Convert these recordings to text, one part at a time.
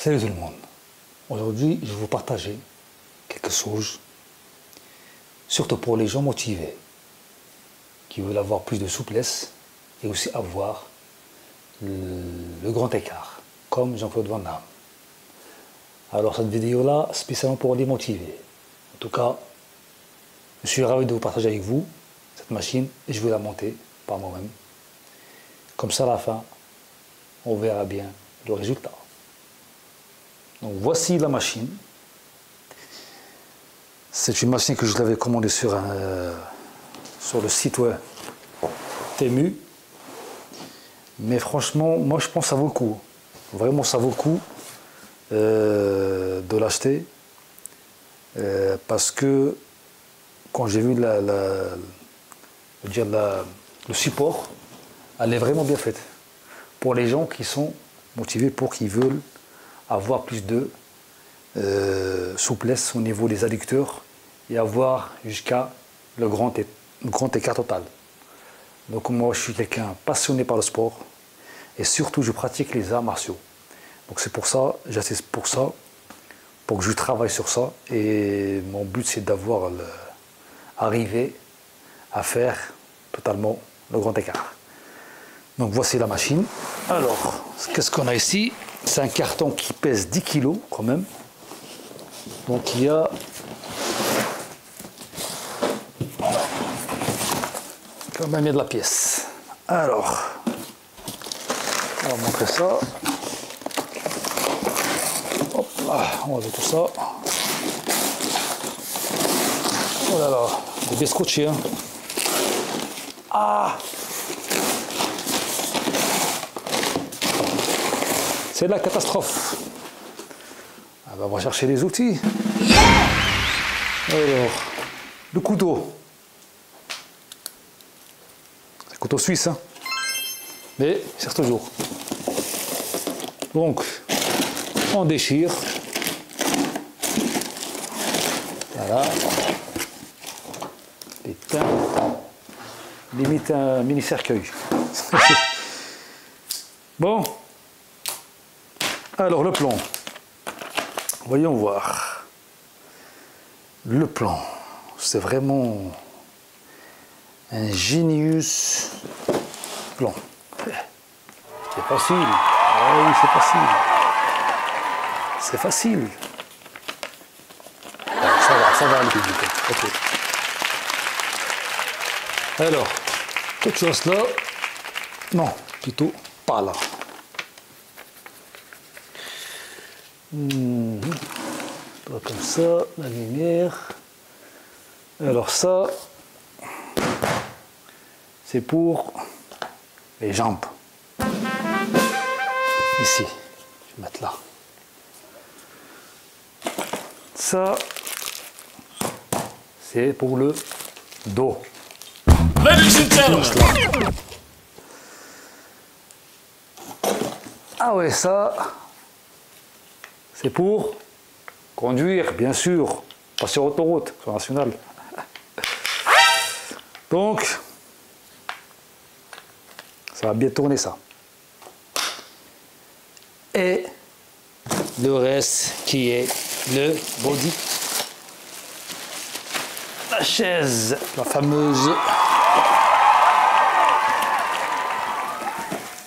Salut tout le monde. Aujourd'hui, je vais vous partager quelque chose, surtout pour les gens motivés, qui veulent avoir plus de souplesse et aussi avoir le grand écart, comme Jean-Claude Van Damme. Alors cette vidéo-là, spécialement pour les motivés. En tout cas, je suis ravi de vous partager avec vous cette machine et je vais la monter par moi-même. Comme ça, à la fin, on verra bien le résultat. Donc voici la machine. C'est une machine que je l'avais commandée sur le site web Temu. Mais franchement, moi je pense que ça vaut le coup. Vraiment, ça vaut le coup de l'acheter. Parce que quand j'ai vu le support, elle est vraiment bien faite. Pour les gens qui sont motivés, qui veulent avoir plus de souplesse au niveau des adducteurs et avoir jusqu'à le grand écart total. Donc moi je suis quelqu'un passionné par le sport et surtout je pratique les arts martiaux. Donc c'est pour ça, j'insiste pour ça, pour que je travaille sur ça et mon but c'est d'avoir arriver à faire totalement le grand écart. Donc voici la machine. Alors, qu'est-ce qu'on a ici? C'est un carton qui pèse 10 kg quand même. Donc il y a quand même de la pièce. Alors, on va montrer ça. Hop là, on va mettre tout ça. Oh là là, il est bien scotché, hein. Ah! C'est la catastrophe. Ah ben on va chercher les outils. Alors, le couteau. C'est un couteau suisse, hein. Mais il sert toujours. Donc, on déchire. Voilà. Putain. Limite un mini cercueil. Bon. Alors le plan, voyons voir. Le plan, c'est vraiment un génius plan. C'est facile. Ah oui, c'est facile. C'est facile. Ah, ça va le public. Ok. Alors, quelque chose là. Non, plutôt pas là. Comme ça, la lumière. Alors ça, c'est pour les jambes. Ici, je vais mettre là. Ça, c'est pour le dos. Ah ouais, ça, c'est pour conduire, bien sûr, pas sur autoroute, sur nationale. Donc, ça va bien tourner ça. Et le reste qui est le body. La chaise, la fameuse.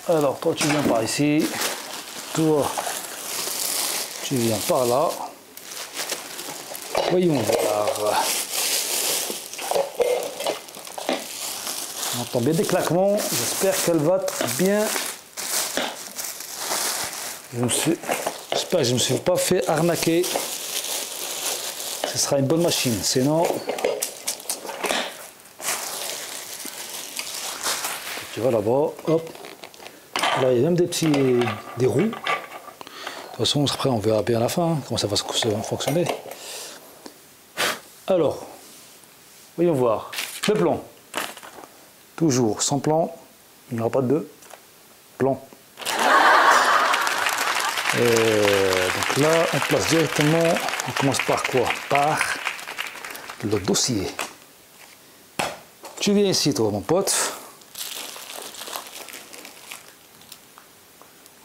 Alors, toi, tu viens par ici. Toi, tu viens par là. Voyons voir. On entend bien des claquements. J'espère qu'elle va bien. J'espère que je ne me suis pas fait arnaquer. Ce sera une bonne machine. Sinon, tu vas là-bas. Hop. Là, il y a même des roues. De toute façon, après, on verra bien à la fin hein, comment ça va fonctionner. Alors, voyons voir. Le plan. Toujours sans plan, il n'y aura pas de plan. Donc là, on place directement, on commence par quoi? Par le dossier. Tu viens ici, toi, mon pote.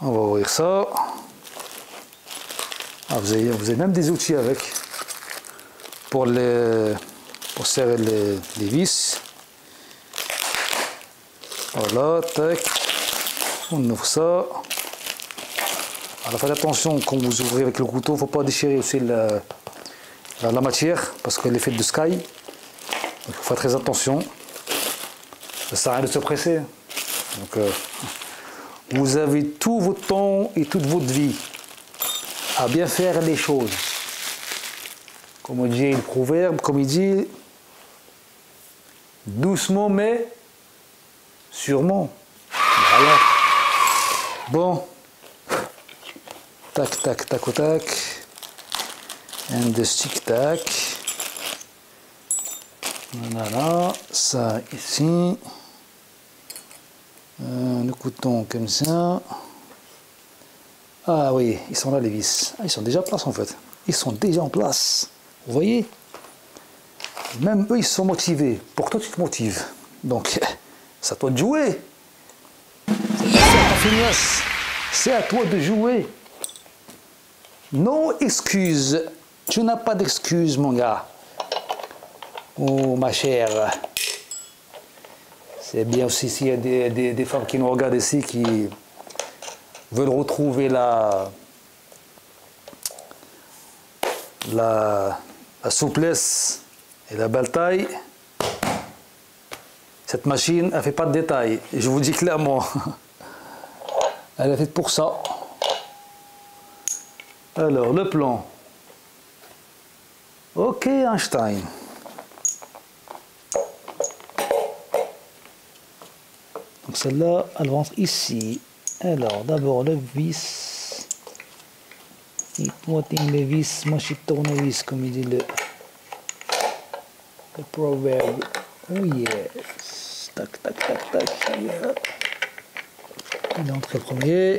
On va ouvrir ça. Ah, vous avez même des outils avec pour serrer les vis. Voilà, tac. On ouvre ça. Alors faites attention quand vous ouvrez avec le couteau, il ne faut pas déchirer aussi la matière parce qu'elle est faite de sky. Donc il faut faire très attention. Ça sert à rien de se presser. Donc vous avez tout votre temps et toute votre vie à bien faire les choses. Comme dit le proverbe, comme il dit, doucement mais sûrement. Voilà. Bon. Tac, tac, tac, au tac. And the stick, tac. Voilà, ça ici. Le couteau comme ça. Ah oui, ils sont là les vis. Ah, ils sont déjà en place en fait. Ils sont déjà en place. Vous voyez? Même eux, ils sont motivés. Pour toi, tu te motives. Donc, c'est à toi de jouer. C'est à toi de jouer. Non excuse. Tu n'as pas d'excuse, mon gars. Oh, ma chère. C'est bien aussi s'il y a des femmes qui nous regardent ici, qui veulent retrouver la souplesse et la belle taille. Cette machine, elle ne fait pas de détails. Et je vous dis clairement, elle est faite pour ça. Alors, le plan. Ok, Einstein. Donc celle-là, elle rentre ici. Alors, d'abord le vis. Il pointe les vis, moi je tourne les vis, comme il dit le proverbe. Oh yes. Tac, tac, tac, tac. Yeah. Il est entré le premier.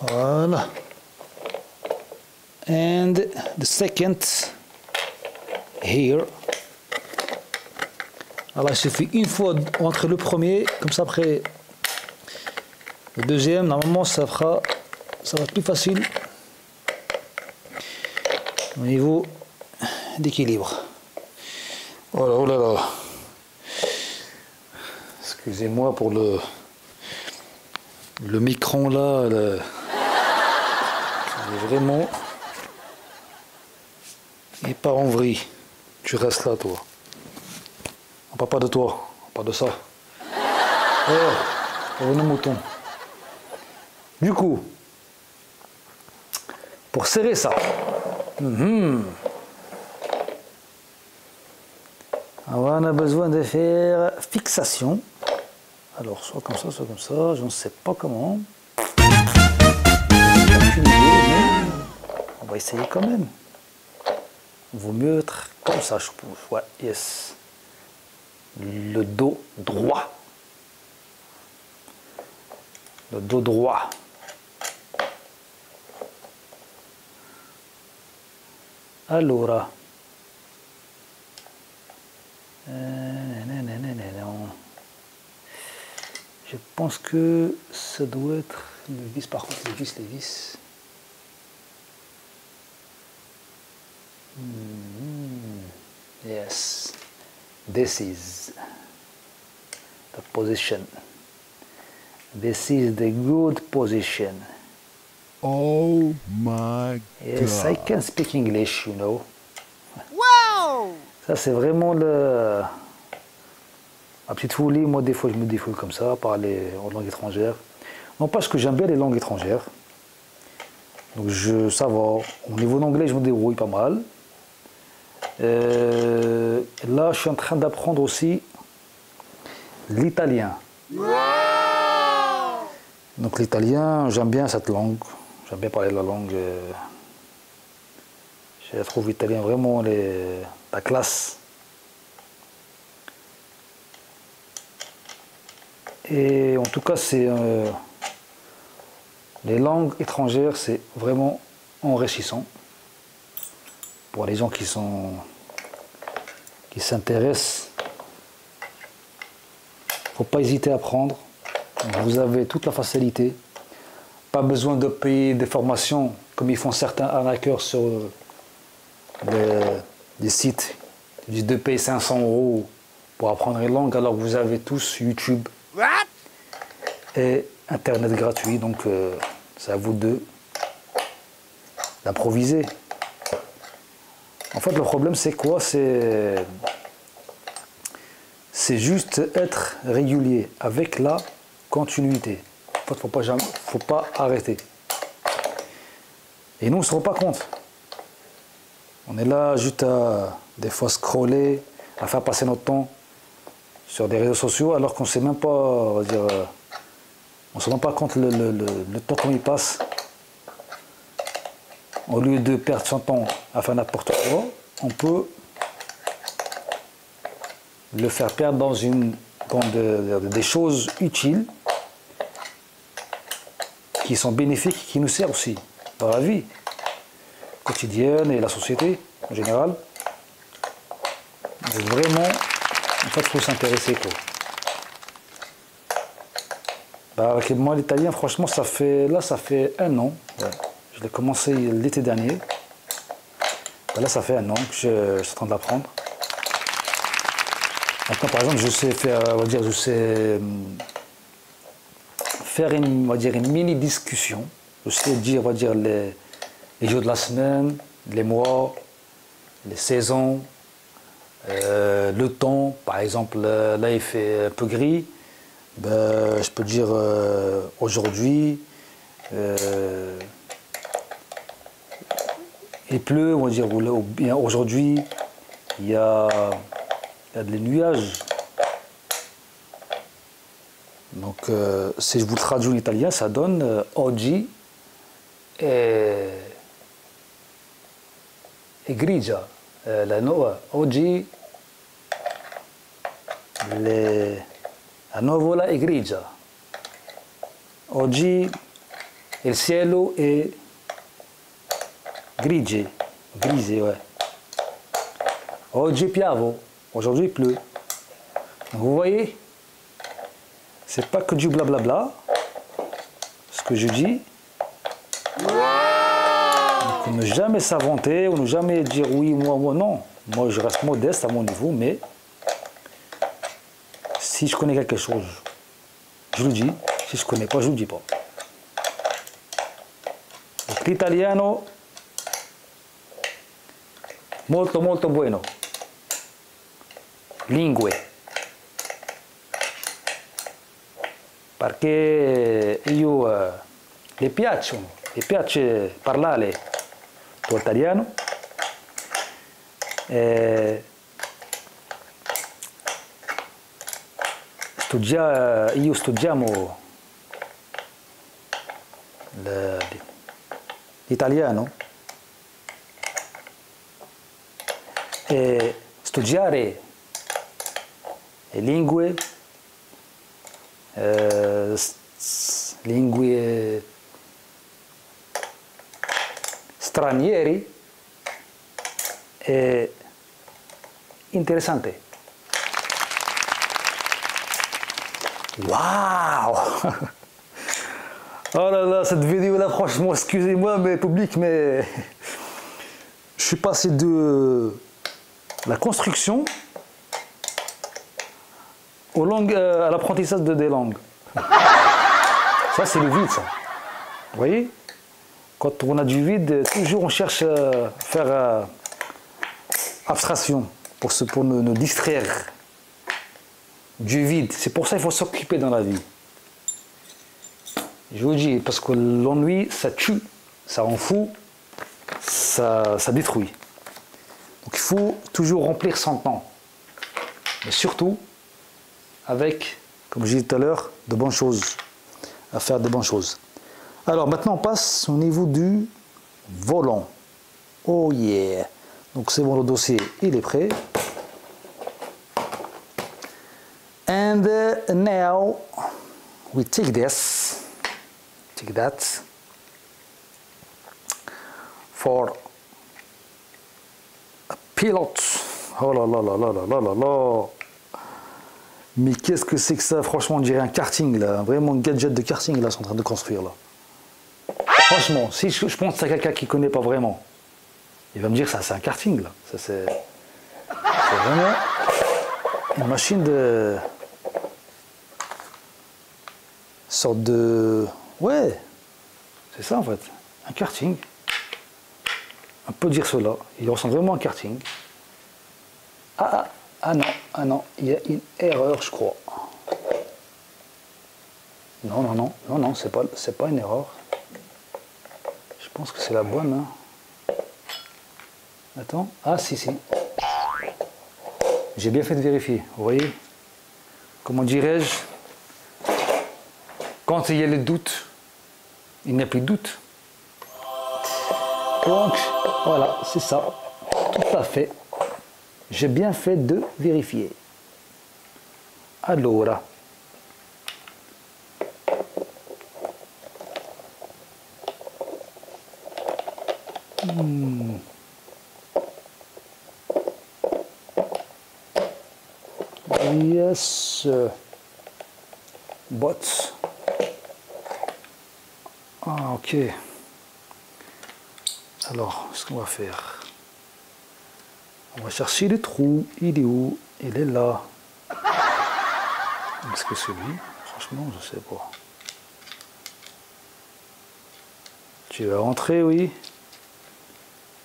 Voilà. And the second here. Alors il suffit une fois entre le premier, comme ça après le deuxième, normalement ça va être plus facile au niveau d'équilibre. Voilà, oh là là. Excusez-moi pour le micron là. Il est vraiment. Il part en vrille. Tu restes là, toi. On parle pas de toi, on parle de ça. Alors, revenons au mouton. Du coup, pour serrer ça, on a besoin de faire fixation. Alors, soit comme ça, je ne sais pas comment. On va essayer quand même. Il vaut mieux être comme ça, je pense. Ouais, yes. Le dos droit. Le dos droit. Alors. Je pense que ça doit être le vis, par contre, les vis. Yes, this is the position. This is the good position. Oh my yes, God. I can speak English, you know. Wow! Ça, c'est vraiment la petite folie. Moi, des fois, je me défoule comme ça, parler en langue étrangère. Non, parce que j'aime bien les langues étrangères. Donc, ça va. Au niveau d'anglais, je me débrouille pas mal. Là, je suis en train d'apprendre aussi l'italien. Wow! Donc l'italien, j'aime bien cette langue. J'aime bien parler la langue. Je trouve l'italien vraiment la classe. Et en tout cas, les langues étrangères, c'est vraiment enrichissant. Pour les gens qui s'intéressent, il ne faut pas hésiter à apprendre. Vous avez toute la facilité. Pas besoin de payer des formations comme ils font certains arnaqueurs sur des sites. Ils disent de payer 500 € pour apprendre une langue, alors que vous avez tous YouTube et Internet gratuit. Donc c'est à vous d'improviser. En fait, le problème, c'est quoi? C'est juste être régulier avec la continuité. En fait, faut pas arrêter. Et nous, on ne se rend pas compte. On est là juste à, des fois, scroller, à faire passer notre temps sur des réseaux sociaux, alors qu'on ne sait même pas, on va dire, on ne se rend pas compte le temps qu'on y passe. Au lieu de perdre son temps à faire n'importe quoi, on peut le faire perdre dans des choses utiles qui sont bénéfiques, qui nous servent aussi dans la vie quotidienne et la société en général. Donc vraiment, en fait, il faut s'intéresser, quoi. Bah, avec moi, l'italien, franchement, ça fait 1 an. Ouais. Je l'ai commencé l'été dernier. Bah, là, ça fait 1 an que je suis en train d'apprendre. Maintenant, par exemple, je sais faire, on va dire, faire une mini discussion. Je sais dire, on va dire, les jours de la semaine, les mois, les saisons, le temps. Par exemple, là, il fait un peu gris. Ben, je peux dire aujourd'hui, il pleut, on va dire, ou bien aujourd'hui, il y a des nuages. Donc, si je vous traduis en italien, ça donne oggi è grigia. Oggi la nuvola è grigia. Oggi il cielo è grise, ouais. Oggi piove, aujourd'hui il pleut. Donc vous voyez, c'est pas que du blablabla, ce que je dis. Donc on ne jamais s'inventer, on ne jamais dire oui, moi, non. Moi je reste modeste à mon niveau, mais si je connais quelque chose, je le dis. Si je ne connais pas, je ne le dis pas. Donc l'italiano, molto molto bueno. Lingue. Perché io mi piace parlare l'italiano. Io studiamo l'italiano e studiare le lingue straniere è interessante. Waouh! Oh là là, cette vidéo-là, franchement, excusez-moi, mais public, mais je suis passé de la construction aux langues, à l'apprentissage des langues. Ça, c'est le vide, ça. Vous voyez? Quand on a du vide, toujours on cherche à faire abstraction pour nous distraire du vide. C'est pour ça qu'il faut s'occuper dans la vie. Je vous dis, parce que l'ennui, ça tue, ça rend fou, ça détruit. Donc il faut toujours remplir son temps. Mais surtout, avec, comme je disais tout à l'heure, de bonnes choses. À faire de bonnes choses. Alors maintenant, on passe au niveau du volant. Oh yeah! Donc c'est bon, le dossier, il est prêt. And now, we take this. Take that for a pilot. Oh là là là là là là là là. Mais qu'est-ce que c'est que ça? Franchement, on dirait un karting, là. Vraiment un gadget de karting, là, ils sont en train de construire, là. Franchement, si je pense à quelqu'un qui ne connaît pas vraiment, il va me dire ça, c'est un karting, là. Ça, c'est vraiment une machine de... sorte de... Ouais, c'est ça, en fait. Un karting. On peut dire cela. Il ressemble vraiment à un karting. Ah non, il y a une erreur, je crois. Non, c'est pas une erreur. Je pense que c'est la bonne. Hein. Attends, ah si. J'ai bien fait de vérifier, vous voyez. Comment dirais-je? Quand il y a le doute, il n'y a plus de doute. Donc, voilà, c'est ça. Tout à fait. J'ai bien fait de vérifier. Allora. Yes. But. Ah, ok. Alors, ce qu'on va faire, on va chercher le trou. Il est où? Il est là. Est-ce que c'est lui? Franchement, je sais pas. Tu vas rentrer, oui.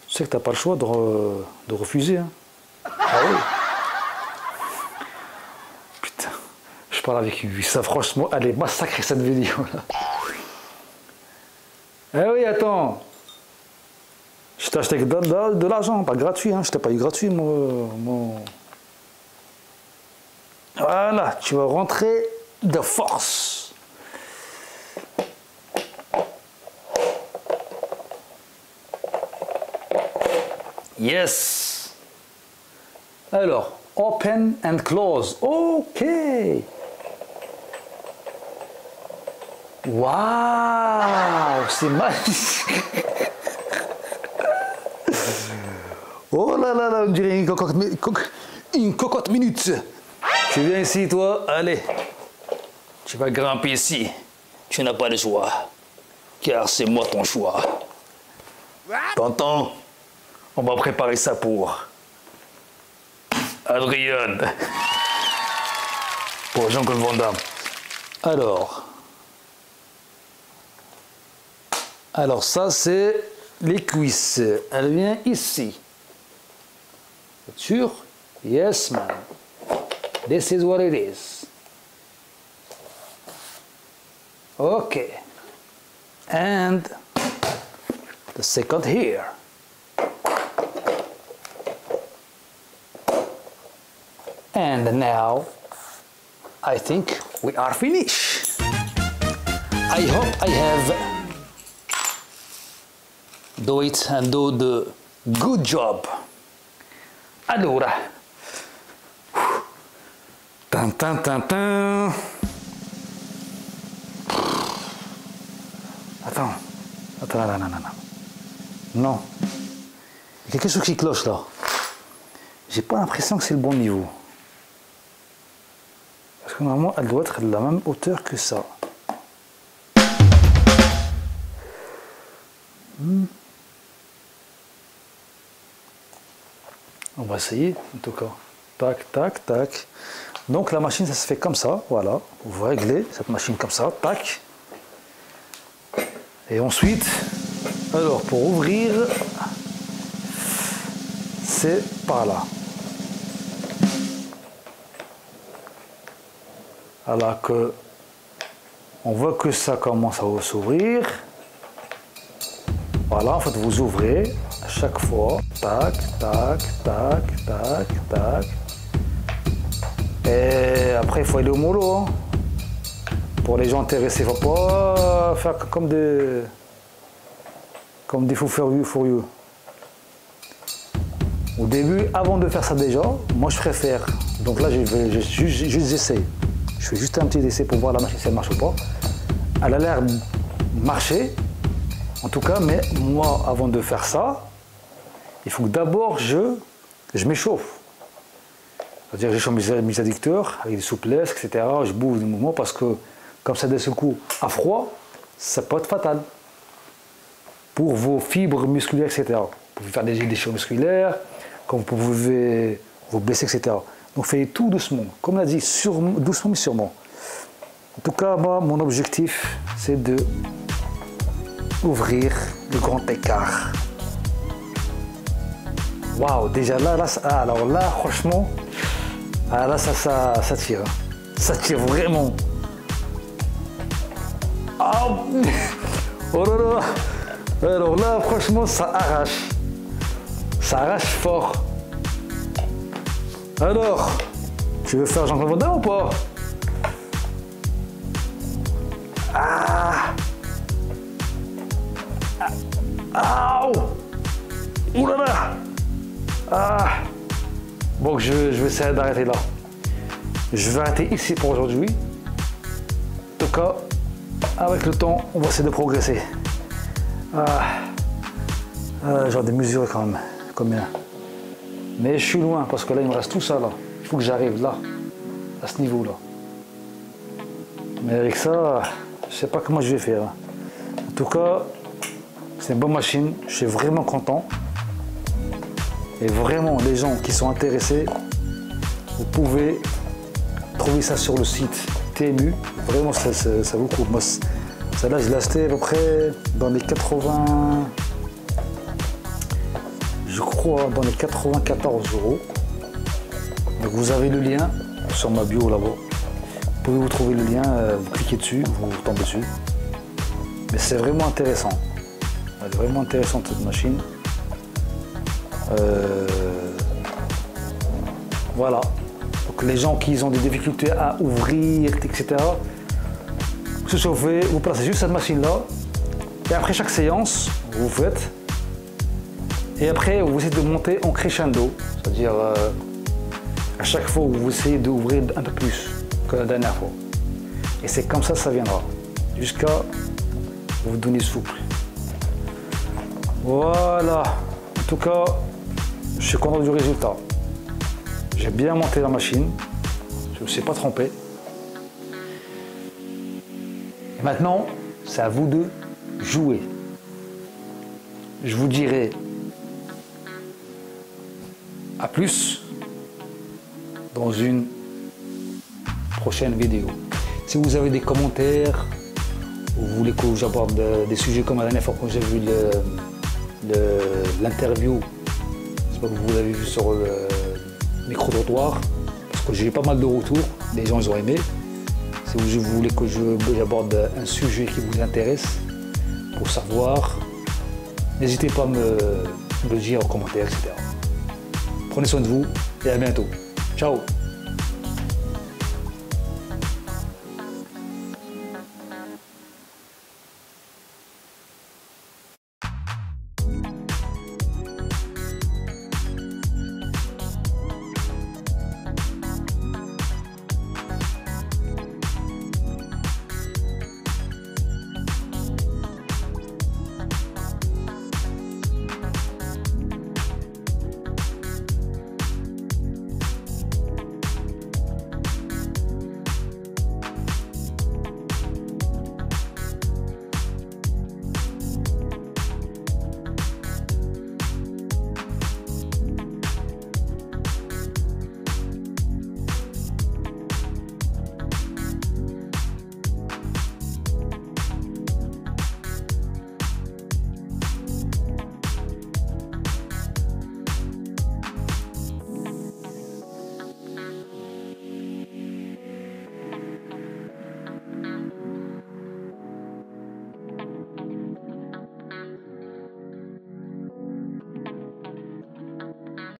Tu sais que tu n'as pas le choix de refuser. Hein. Ah oui. Putain, je parle avec lui. Ça, franchement, elle est massacrée cette vidéo là. Eh oui, attends. Je t'ai acheté de l'argent, pas gratuit. Hein. Je t'ai pas eu gratuit, mon... Voilà, tu vas rentrer de force. Yes. Alors, open and close. Ok. Waouh, c'est magnifique. Oh là là là, on dirait une cocotte minute. Tu viens ici, toi? Allez. Tu vas grimper ici. Tu n'as pas le choix. Car c'est moi ton choix. T'entends? On va préparer ça pour Adrien. Pour Jean-Claude Van Damme. Alors ça c'est les cuisses. Elle vient ici. Êtes sûr? Yes, man. This is what it is. Okay. And the second here. And now, I think we are finished. I hope I have do it and do the good job. Allora. Tan tan tan tan. Attends, non. Il y a quelque chose qui cloche là. J'ai pas l'impression que c'est le bon niveau. Parce que normalement, elle doit être de la même hauteur que ça. On va essayer, en tout cas. Tac, tac, tac. Donc la machine, ça se fait comme ça, voilà. Vous réglez cette machine comme ça, tac. Et ensuite, alors pour ouvrir, c'est par là. Alors que on voit que ça commence à s'ouvrir. Voilà, en fait, vous ouvrez à chaque fois. Tac, tac, tac, tac, tac. Et après, il faut aller au mollo. Hein. Pour les gens intéressés, il ne faut pas faire comme des fous furieux. Au début, avant de faire ça déjà, moi je préfère. Donc là, juste essai. Je fais juste un petit essai pour voir la machine si elle marche ou pas. Elle a l'air de marcher, en tout cas, mais moi, avant de faire ça, il faut que d'abord je m'échauffe. C'est-à-dire que je change mes adducteurs avec des souplesses, etc. Je bouge des mouvements parce que comme ça d'un seul coup à froid, ça peut être fatal pour vos fibres musculaires, etc. Vous pouvez faire des déchets musculaires, comme vous pouvez vous blesser, etc. Donc faites tout doucement, comme on a dit, doucement mais sûrement. En tout cas, moi, mon objectif, c'est de ouvrir le grand écart. Waouh, déjà là, alors là, franchement, là, ça tire. Ça tire vraiment. Oh là là. Alors là, franchement, ça arrache. Ça arrache fort. Alors, tu veux faire Jean-Claude Van Damme ou pas? Ouh là là. Bon, je vais essayer d'arrêter là. Je vais arrêter ici pour aujourd'hui. En tout cas, avec le temps, on va essayer de progresser. Genre des mesures quand même, combien? Mais je suis loin parce que là il me reste tout ça là. Il faut que j'arrive là, à ce niveau là. Mais avec ça, je sais pas comment je vais faire. En tout cas, c'est une bonne machine, je suis vraiment content. Et vraiment, les gens qui sont intéressés, vous pouvez trouver ça sur le site TMU. Vraiment, ça vaut le coup. Moi, celle-là, je l'ai acheté à peu près dans les 80... Je crois dans les 94 €. Donc vous avez le lien sur ma bio là-bas. Vous pouvez vous trouver le lien, vous cliquez dessus, vous tombez dessus. Mais c'est vraiment intéressant. Elle est vraiment intéressante cette machine. Voilà. Donc les gens qui ont des difficultés à ouvrir, etc. Se chauffer, vous placez juste cette machine là. Et après chaque séance, vous faites. Et après, vous essayez de monter en crescendo, c'est-à-dire à chaque fois, vous essayez d'ouvrir un peu plus que la dernière fois. Et c'est comme ça viendra, jusqu'à vous donner souple. Voilà. En tout cas, je suis content du résultat. J'ai bien monté la machine, je ne me suis pas trompé. Et maintenant, c'est à vous de jouer. Je vous dirai à plus dans une prochaine vidéo. Si vous avez des commentaires, ou vous voulez que j'aborde des sujets comme la dernière fois quand j'ai vu l'interview, j'espère que vous l'avez vu sur le micro-trottoir, parce que j'ai eu pas mal de retours, les gens ils ont aimé. Si vous voulez que j'aborde un sujet qui vous intéresse, pour savoir, n'hésitez pas à me le dire en commentaire, etc. Prenez soin de vous et à bientôt. Ciao!